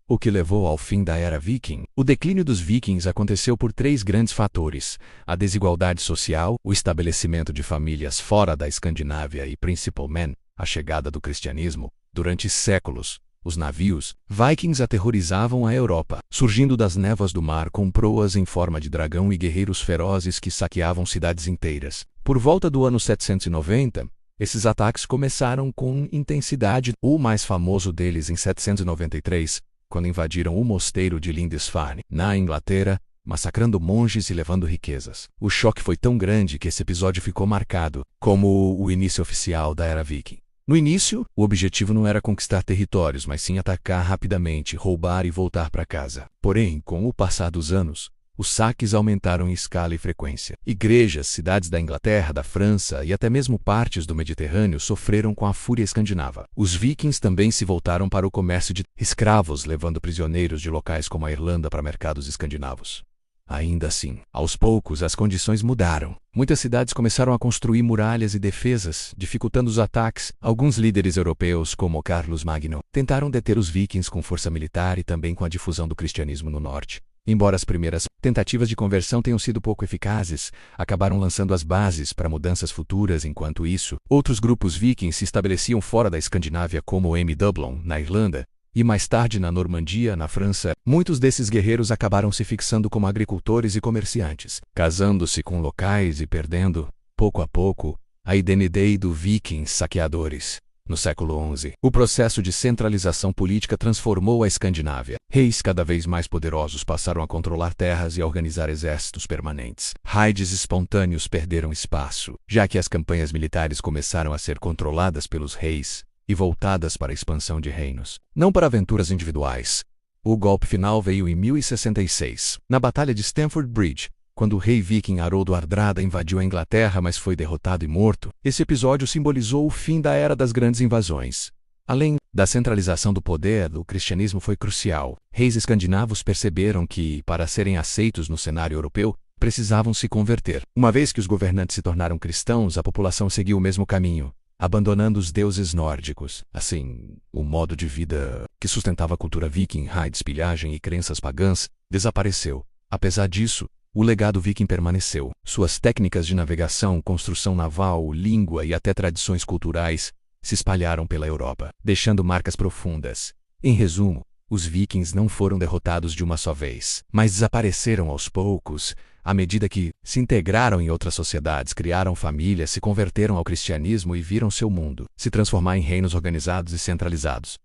O que levou ao fim da Era Viking? O declínio dos vikings aconteceu por três grandes fatores: a desigualdade social, o estabelecimento de famílias fora da Escandinávia e, principalmente, a chegada do cristianismo. Durante séculos, os navios vikings aterrorizavam a Europa, surgindo das névoas do mar com proas em forma de dragão e guerreiros ferozes que saqueavam cidades inteiras. Por volta do ano 790, esses ataques começaram com intensidade, o mais famoso deles em 793, quando invadiram o mosteiro de Lindisfarne, na Inglaterra, massacrando monges e levando riquezas. O choque foi tão grande que esse episódio ficou marcado como o início oficial da Era Viking. No início, o objetivo não era conquistar territórios, mas sim atacar rapidamente, roubar e voltar para casa. Porém, com o passar dos anos, os saques aumentaram em escala e frequência. Igrejas, cidades da Inglaterra, da França e até mesmo partes do Mediterrâneo sofreram com a fúria escandinava. Os vikings também se voltaram para o comércio de escravos, levando prisioneiros de locais como a Irlanda para mercados escandinavos. Ainda assim, aos poucos as condições mudaram. Muitas cidades começaram a construir muralhas e defesas, dificultando os ataques. Alguns líderes europeus, como Carlos Magno, tentaram deter os vikings com força militar e também com a difusão do cristianismo no norte. Embora as primeiras tentativas de conversão tenham sido pouco eficazes, acabaram lançando as bases para mudanças futuras. Enquanto isso, outros grupos vikings se estabeleciam fora da Escandinávia, como M. Dublin, na Irlanda, e mais tarde na Normandia, na França. Muitos desses guerreiros acabaram se fixando como agricultores e comerciantes, casando-se com locais e perdendo, pouco a pouco, a identidade dos vikings saqueadores. No século XI, o processo de centralização política transformou a Escandinávia. Reis cada vez mais poderosos passaram a controlar terras e a organizar exércitos permanentes. Raids espontâneos perderam espaço, já que as campanhas militares começaram a ser controladas pelos reis e voltadas para a expansão de reinos, não para aventuras individuais. O golpe final veio em 1066, na Batalha de Stamford Bridge, quando o rei viking Haroldo Hardrada invadiu a Inglaterra, mas foi derrotado e morto. Esse episódio simbolizou o fim da Era das Grandes Invasões. Além da centralização do poder, o cristianismo foi crucial. Reis escandinavos perceberam que, para serem aceitos no cenário europeu, precisavam se converter. Uma vez que os governantes se tornaram cristãos, a população seguiu o mesmo caminho, abandonando os deuses nórdicos. Assim, o modo de vida que sustentava a cultura viking, raids, pilhagem e crenças pagãs, desapareceu. Apesar disso, o legado viking permaneceu. Suas técnicas de navegação, construção naval, língua e até tradições culturais se espalharam pela Europa, deixando marcas profundas. Em resumo, os vikings não foram derrotados de uma só vez, mas desapareceram aos poucos, à medida que se integraram em outras sociedades, criaram famílias, se converteram ao cristianismo e viram seu mundo se transformar em reinos organizados e centralizados.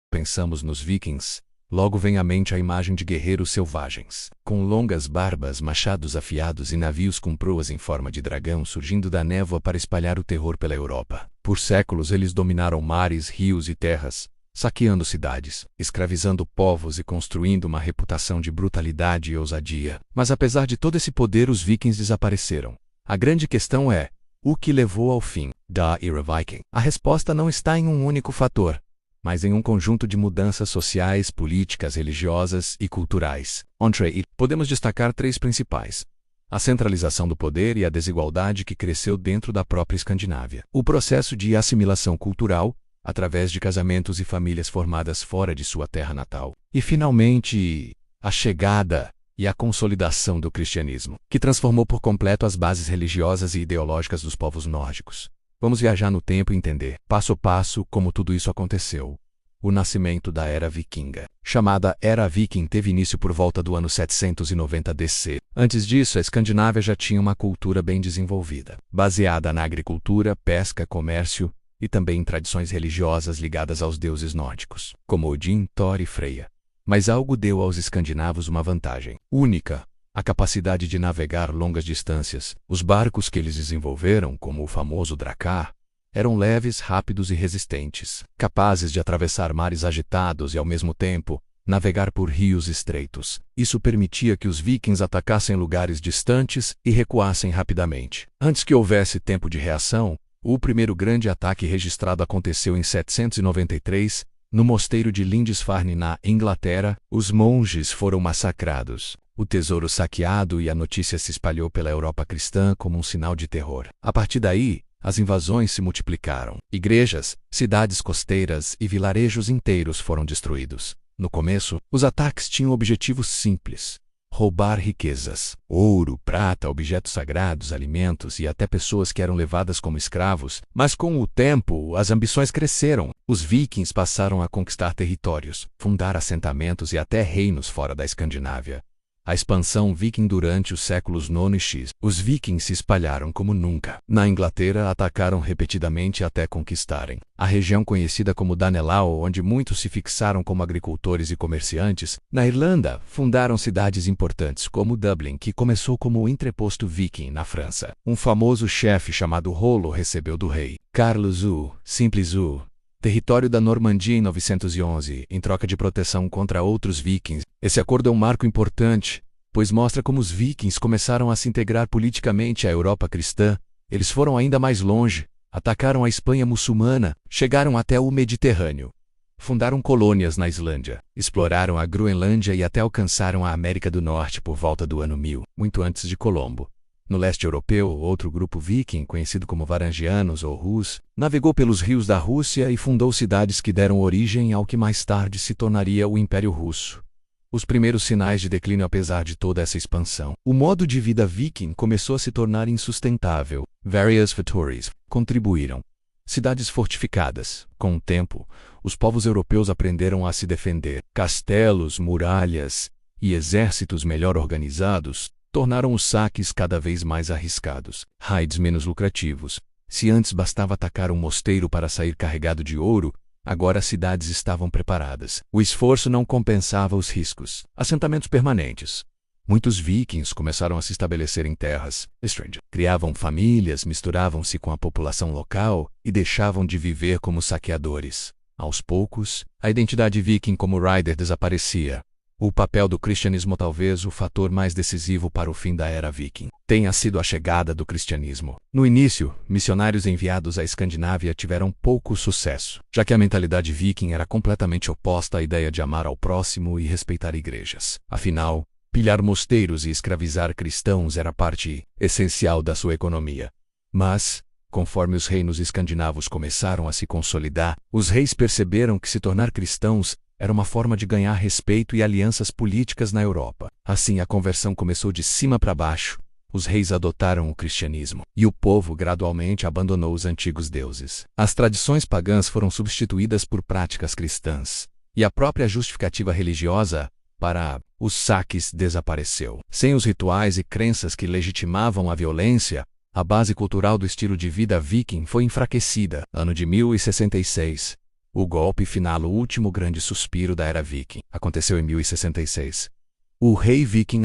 Pensamos nos vikings, logo vem à mente a imagem de guerreiros selvagens, com longas barbas, machados afiados e navios com proas em forma de dragão surgindo da névoa para espalhar o terror pela Europa. Por séculos eles dominaram mares, rios e terras, saqueando cidades, escravizando povos e construindo uma reputação de brutalidade e ousadia. Mas apesar de todo esse poder, os vikings desapareceram. A grande questão é: o que levou ao fim da Era Viking? A resposta não está em um único fator, mas em um conjunto de mudanças sociais, políticas, religiosas e culturais. Podemos destacar três principais: a centralização do poder e a desigualdade que cresceu dentro da própria Escandinávia, o processo de assimilação cultural, através de casamentos e famílias formadas fora de sua terra natal, e finalmente, a chegada e a consolidação do cristianismo, que transformou por completo as bases religiosas e ideológicas dos povos nórdicos. Vamos viajar no tempo e entender, passo a passo, como tudo isso aconteceu. O nascimento da Era Vikinga, chamada Era Viking, teve início por volta do ano 790 DC. Antes disso, a Escandinávia já tinha uma cultura bem desenvolvida, baseada na agricultura, pesca, comércio e também em tradições religiosas ligadas aos deuses nórdicos, como Odin, Thor e Freya. Mas algo deu aos escandinavos uma vantagem única: a capacidade de navegar longas distâncias. Os barcos que eles desenvolveram, como o famoso Drakkar, eram leves, rápidos e resistentes, capazes de atravessar mares agitados e, ao mesmo tempo, navegar por rios estreitos. Isso permitia que os vikings atacassem lugares distantes e recuassem rapidamente. Antes que houvesse tempo de reação, o primeiro grande ataque registrado aconteceu em 793, no mosteiro de Lindisfarne, na Inglaterra. Os monges foram massacrados, o tesouro saqueado e a notícia se espalhou pela Europa cristã como um sinal de terror. A partir daí, as invasões se multiplicaram. Igrejas, cidades costeiras e vilarejos inteiros foram destruídos. No começo, os ataques tinham objetivos simples: roubar riquezas, ouro, prata, objetos sagrados, alimentos e até pessoas que eram levadas como escravos. Mas com o tempo, as ambições cresceram. Os vikings passaram a conquistar territórios, fundar assentamentos e até reinos fora da Escandinávia. A expansão viking durante os séculos IX e X. Os vikings se espalharam como nunca. Na Inglaterra, atacaram repetidamente até conquistarem a região conhecida como Danelaw, onde muitos se fixaram como agricultores e comerciantes. Na Irlanda, fundaram cidades importantes como Dublin, que começou como o entreposto viking na França. Um famoso chefe chamado Rollo recebeu do rei Carlos o Simples território da Normandia em 911, em troca de proteção contra outros vikings. Esse acordo é um marco importante, pois mostra como os vikings começaram a se integrar politicamente à Europa cristã. Eles foram ainda mais longe, atacaram a Espanha muçulmana, chegaram até o Mediterrâneo. Fundaram colônias na Islândia, exploraram a Groenlândia e até alcançaram a América do Norte por volta do ano 1000, muito antes de Colombo. No leste europeu, outro grupo viking, conhecido como Varangianos ou Rus, navegou pelos rios da Rússia e fundou cidades que deram origem ao que mais tarde se tornaria o Império Russo. Os primeiros sinais de declínio apesar de toda essa expansão. O modo de vida viking começou a se tornar insustentável. Various fatores contribuíram. Cidades fortificadas. Com o tempo, os povos europeus aprenderam a se defender. Castelos, muralhas e exércitos melhor organizados tornaram os saques cada vez mais arriscados. Raids menos lucrativos. Se antes bastava atacar um mosteiro para sair carregado de ouro, agora as cidades estavam preparadas. O esforço não compensava os riscos. Assentamentos permanentes. Muitos vikings começaram a se estabelecer em terras estranhas. Criavam famílias, misturavam-se com a população local e deixavam de viver como saqueadores. Aos poucos, a identidade viking como rider desaparecia. O papel do cristianismo, talvez o fator mais decisivo para o fim da era viking, tenha sido a chegada do cristianismo. No início, missionários enviados à Escandinávia tiveram pouco sucesso, já que a mentalidade viking era completamente oposta à ideia de amar ao próximo e respeitar igrejas. Afinal, pilhar mosteiros e escravizar cristãos era parte essencial da sua economia. Mas, conforme os reinos escandinavos começaram a se consolidar, os reis perceberam que se tornar cristãos era uma forma de ganhar respeito e alianças políticas na Europa. Assim, a conversão começou de cima para baixo. Os reis adotaram o cristianismo, e o povo gradualmente abandonou os antigos deuses. As tradições pagãs foram substituídas por práticas cristãs, e a própria justificativa religiosa para os saques desapareceu. Sem os rituais e crenças que legitimavam a violência, a base cultural do estilo de vida viking foi enfraquecida. Ano de 1066. O golpe final, o último grande suspiro da era viking, aconteceu em 1066. O rei viking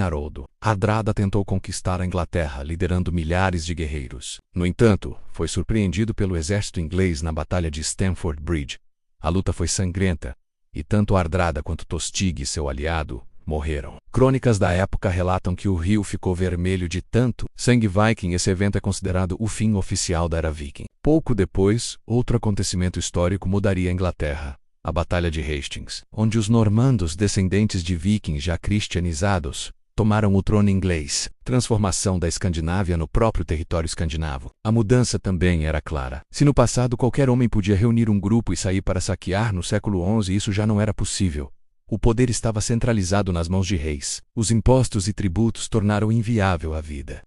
Hardrada tentou conquistar a Inglaterra, liderando milhares de guerreiros. No entanto, foi surpreendido pelo exército inglês na Batalha de Stamford Bridge. A luta foi sangrenta, e tanto Hardrada quanto Tostig, seu aliado, morreram. Crônicas da época relatam que o rio ficou vermelho de tanto sangue viking. Esse evento é considerado o fim oficial da era viking. Pouco depois, outro acontecimento histórico mudaria a Inglaterra. A Batalha de Hastings, onde os normandos, descendentes de vikings já cristianizados, tomaram o trono inglês. Transformação da Escandinávia no próprio território escandinavo. A mudança também era clara. Se no passado qualquer homem podia reunir um grupo e sair para saquear, no século XI isso já não era possível. O poder estava centralizado nas mãos de reis. Os impostos e tributos tornaram inviável a vida.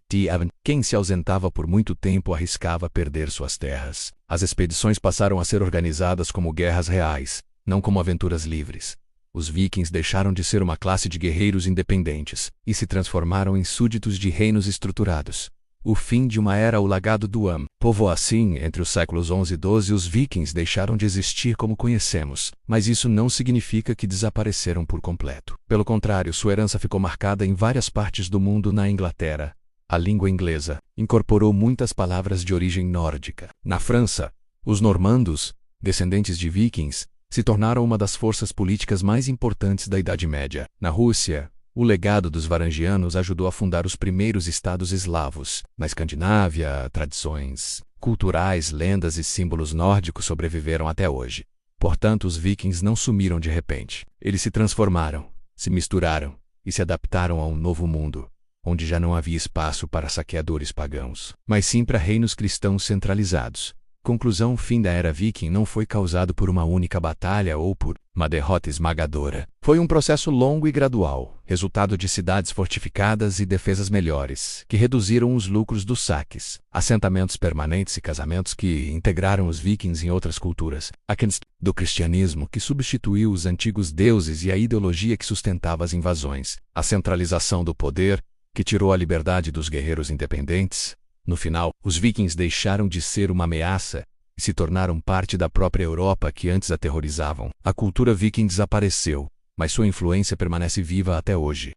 Quem se ausentava por muito tempo arriscava perder suas terras. As expedições passaram a ser organizadas como guerras reais, não como aventuras livres. Os vikings deixaram de ser uma classe de guerreiros independentes e se transformaram em súditos de reinos estruturados. O fim de uma era, o legado do povo. Assim, entre os séculos XI e XII, os vikings deixaram de existir como conhecemos, mas isso não significa que desapareceram por completo. Pelo contrário, sua herança ficou marcada em várias partes do mundo. Na Inglaterra, a língua inglesa incorporou muitas palavras de origem nórdica. Na França, os normandos, descendentes de vikings, se tornaram uma das forças políticas mais importantes da Idade Média. Na Rússia, o legado dos varangianos ajudou a fundar os primeiros estados eslavos. Na Escandinávia, tradições culturais, lendas e símbolos nórdicos sobreviveram até hoje. Portanto, os vikings não sumiram de repente. Eles se transformaram, se misturaram e se adaptaram a um novo mundo, onde já não havia espaço para saqueadores pagãos, mas sim para reinos cristãos centralizados. Conclusão: o fim da era viking não foi causado por uma única batalha ou por uma derrota esmagadora. Foi um processo longo e gradual, resultado de cidades fortificadas e defesas melhores, que reduziram os lucros dos saques, assentamentos permanentes e casamentos que integraram os vikings em outras culturas, a do cristianismo que substituiu os antigos deuses e a ideologia que sustentava as invasões, a centralização do poder, que tirou a liberdade dos guerreiros independentes. No final, os vikings deixaram de ser uma ameaça e se tornaram parte da própria Europa que antes aterrorizavam. A cultura viking desapareceu, mas sua influência permanece viva até hoje.